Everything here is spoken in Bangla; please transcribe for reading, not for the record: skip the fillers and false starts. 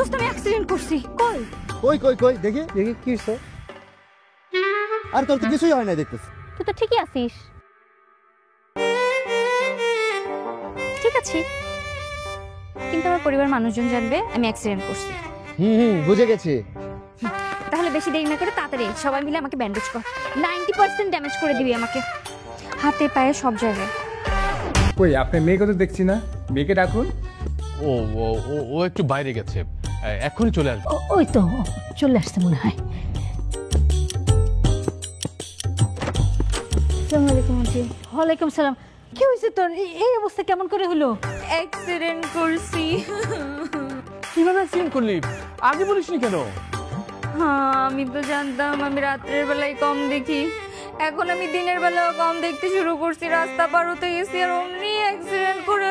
দোস্ত আমি অ্যাক্সিডেন্ট করছি। কই কই কই কই দেখি দেখি কি হইছে? আর তোর তো কিছুই হয় না দেখতেছি। তুই তো ঠিকই আছিস। ঠিক আছে, কিন্তু আমার পরিবার মানুষজন জানবে আমি অ্যাক্সিডেন্ট করছি। বুঝে গেছি। তাহলে বেশি দেরি না করে তাড়াতাড়ি সবাই মিলে আমাকে ব্যান্ডেজ কর। 90% ড্যামেজ করে দিবি আমাকে, হাতে পায়ে সব জায়গায়। কই আপনি মেয়েকে তো দেখছি না, মেয়েকে ডাকুন। ও ও ও একটু বাইরে গেছে, এখনই চলে আসবে। ওই তো চলে আসছে মনে হয়। আসসালামু আলাইকুম আন্টি। ওয়ালাইকুম সালাম। কি হয়েছে তোর? এই অবস্থা কেমন করে হলো? অ্যাক্সিডেন্ট করছি। কিভাবে অ্যাক্সিডেন্ট করলি? আগে বলিসনি কেন? হ্যাঁ, আমি তো জানতাম আমি রাত্রের বেলায় কম দেখি, এখন আমি দিনের বেলাও কম দেখতে শুরু করছি। রাস্তা পার হতে গেছি আর অমনি অ্যাক্সিডেন্ট করে